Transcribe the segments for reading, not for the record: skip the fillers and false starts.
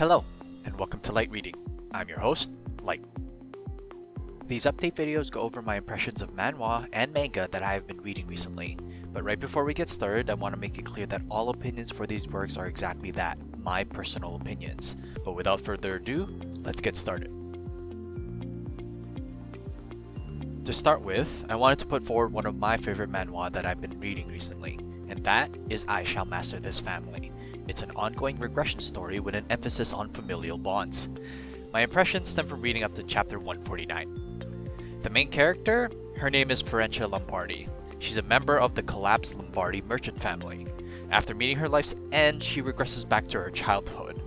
Hello, and welcome to Light Reading. I'm your host, Light. These update videos go over my impressions of manhwa and manga that I have been reading recently. But right before we get started, I want to make it clear that all opinions for these works are exactly that, my personal opinions. But without further ado, let's get started. To start with, I wanted to put forward one of my favorite manhwa that I've been reading recently, and that is I Shall Master This Family. It's an ongoing regression story with an emphasis on familial bonds. My impressions stem from reading up to chapter 149. The main character? Her name is Florentia Lombardi. She's a member of the collapsed Lombardi merchant family. After meeting her life's end, she regresses back to her childhood.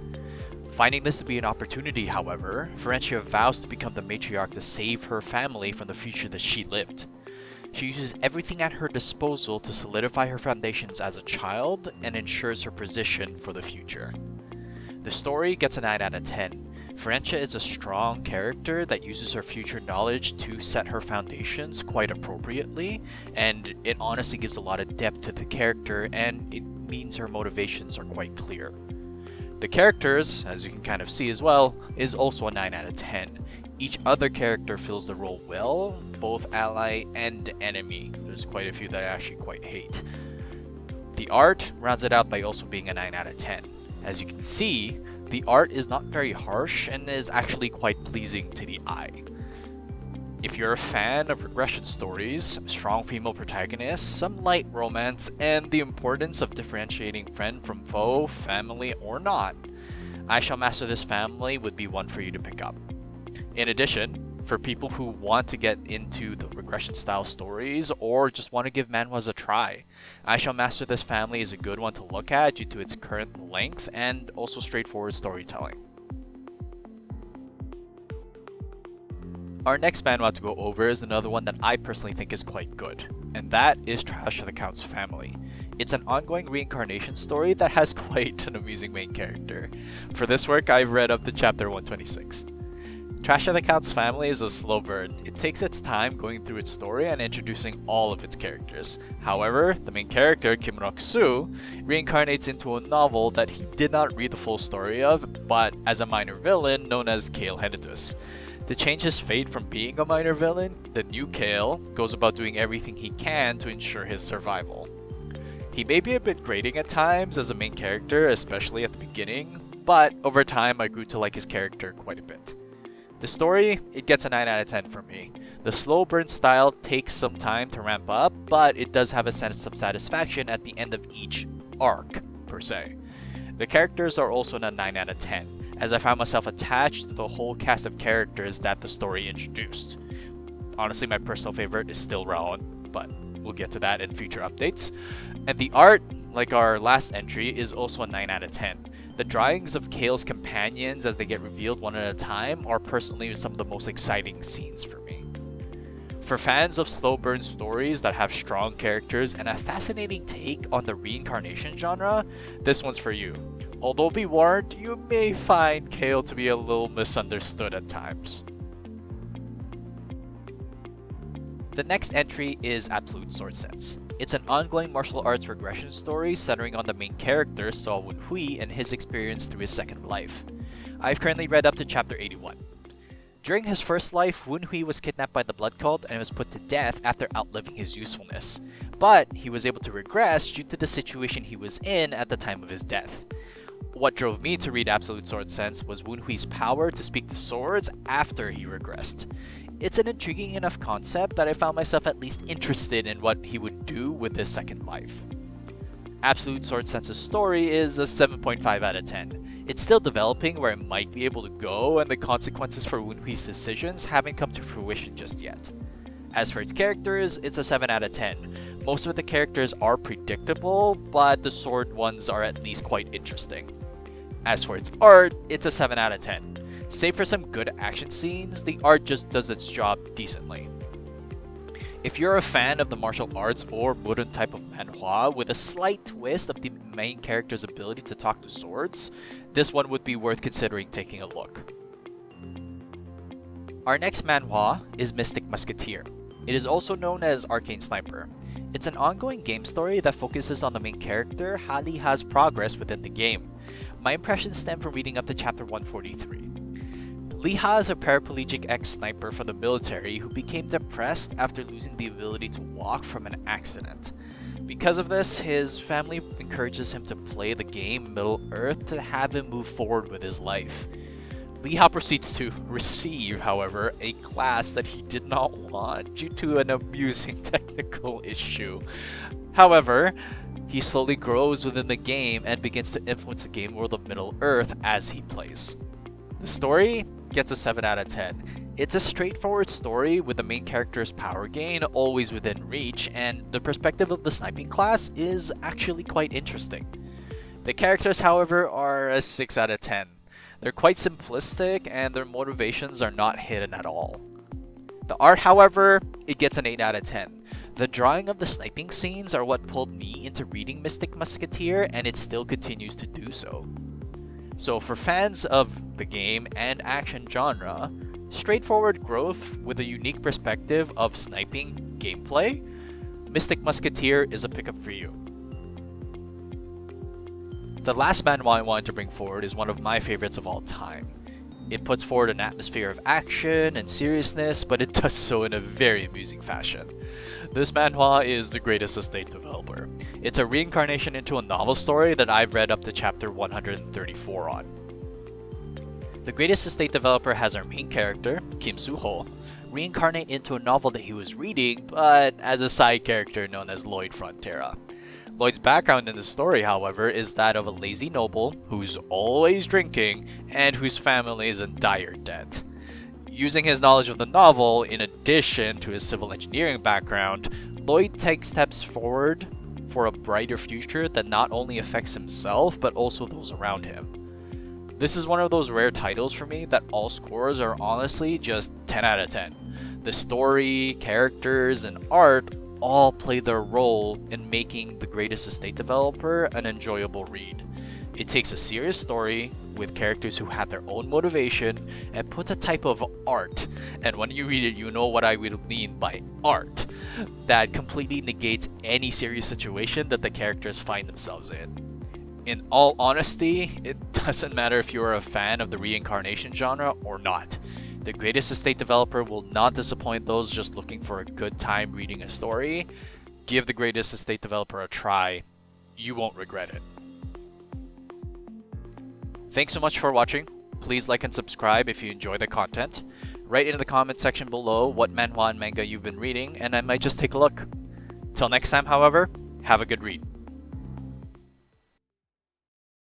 Finding this to be an opportunity, however, Florentia vows to become the matriarch to save her family from the future that she lived. She uses everything at her disposal to solidify her foundations as a child and ensures her position for the future. The story gets a 9 out of 10. Florentia is a strong character that uses her future knowledge to set her foundations quite appropriately, and it honestly gives a lot of depth to the character, and it means her motivations are quite clear. The characters, as you can kind of see as well, is also a 9 out of 10. Each other character fills the role well, both ally and enemy. There's quite a few that I actually quite hate. The art rounds it out by also being a 9 out of 10. As you can see, the art is not very harsh and is actually quite pleasing to the eye. If you're a fan of regression stories, strong female protagonists, some light romance, and the importance of differentiating friend from foe, family, or not, I Shall Master This Family would be one for you to pick up. In addition, for people who want to get into the regression style stories or just want to give manhwas a try, I Shall Master This Family is a good one to look at due to its current length and also straightforward storytelling. Our next manhwa to go over is another one that I personally think is quite good, and that is Trash to the Count's Family. It's an ongoing reincarnation story that has quite an amusing main character. For this work, I've read up to chapter 126. Trash to the Count's Family is a slow burn. It takes its time going through its story and introducing all of its characters. However, the main character, Kim Rok-soo, reincarnates into a novel that he did not read the full story of, but as a minor villain known as Kale Henitus. To change his fate from being a minor villain, the new Kale goes about doing everything he can to ensure his survival. He may be a bit grating at times as a main character, especially at the beginning, but over time I grew to like his character quite a bit. The story, it gets a 9 out of 10 for me. The slow burn style takes some time to ramp up, but it does have a sense of satisfaction at the end of each arc, per se. The characters are also a 9 out of 10, as I found myself attached to the whole cast of characters that the story introduced. Honestly, my personal favorite is still Raon, but we'll get to that in future updates. And the art, like our last entry, is also a 9 out of 10. The drawings of Kale's companions as they get revealed one at a time are personally some of the most exciting scenes for me. For fans of slow burn stories that have strong characters and a fascinating take on the reincarnation genre, this one's for you. Although be warned, you may find Kale to be a little misunderstood at times. The next entry is Absolute Sword Sense. It's an ongoing martial arts regression story centering on the main character, Saw Woon-hui, and his experience through his second life. I've currently read up to chapter 81. During his first life, Woon-hui was kidnapped by the Blood Cult and was put to death after outliving his usefulness. But he was able to regress due to the situation he was in at the time of his death. What drove me to read Absolute Sword Sense was Woon-hui's power to speak to swords after he regressed. It's an intriguing enough concept that I found myself at least interested in what he would do with his second life. Absolute Sword Sense's story is a 7.5 out of 10. It's still developing where it might be able to go, and the consequences for Woon-hui's decisions haven't come to fruition just yet. As for its characters, it's a 7 out of 10. Most of the characters are predictable, but the sword ones are at least quite interesting. As for its art, it's a 7 out of 10. Save for some good action scenes, the art just does its job decently. If you're a fan of the martial arts or modern type of manhwa with a slight twist of the main character's ability to talk to swords, this one would be worth considering taking a look. Our next manhwa is Mystic Musketeer. It is also known as Arcane Sniper. It's an ongoing game story that focuses on the main character Haliha's progress within the game. My impressions stem from reading up to chapter 143. Lee-ha is a paraplegic ex-sniper for the military who became depressed after losing the ability to walk from an accident. Because of this, his family encourages him to play the game Middle-earth to have him move forward with his life. Lee-ha proceeds to receive, however, a class that he did not want due to an amusing technical issue. However, he slowly grows within the game and begins to influence the game world of Middle-earth as he plays. The story gets a 7 out of 10. It's a straightforward story with the main character's power gain always within reach, and the perspective of the sniping class is actually quite interesting. The characters, however, are a 6 out of 10. They're quite simplistic and their motivations are not hidden at all. The art, however, it gets an 8 out of 10. The drawing of the sniping scenes are what pulled me into reading Mystic Musketeer, and it still continues to do so. So for fans of the game and action genre, straightforward growth with a unique perspective of sniping gameplay, Mystic Musketeer is a pickup for you. The last manhwa I wanted to bring forward is one of my favorites of all time. It puts forward an atmosphere of action and seriousness, but it does so in a very amusing fashion. This manhwa is The Greatest Estate Developer. It's a reincarnation into a novel story that I've read up to chapter 134 on. The Greatest Estate Developer has our main character, Kim Soo-ho, reincarnate into a novel that he was reading, but as a side character known as Lloyd Frontera. Lloyd's background in the story, however, is that of a lazy noble who's always drinking and whose family is in dire debt. Using his knowledge of the novel, in addition to his civil engineering background, Lloyd takes steps forward for a brighter future that not only affects himself, but also those around him. This is one of those rare titles for me that all scores are honestly just 10 out of 10. The story, characters, and art all play their role in making The Greatest Estate Developer an enjoyable read. It takes a serious story with characters who have their own motivation and puts a type of art, and when you read it you know what I would mean by art, that completely negates any serious situation that the characters find themselves in. In all honesty, it doesn't matter if you're a fan of the reincarnation genre or not. The Greatest Estate Developer will not disappoint those just looking for a good time reading a story. Give The Greatest Estate Developer a try. You won't regret it. Thanks so much for watching. Please like and subscribe if you enjoy the content. Write in the comment section below what manhwa and manga you've been reading, and I might just take a look. Till next time, however, have a good read.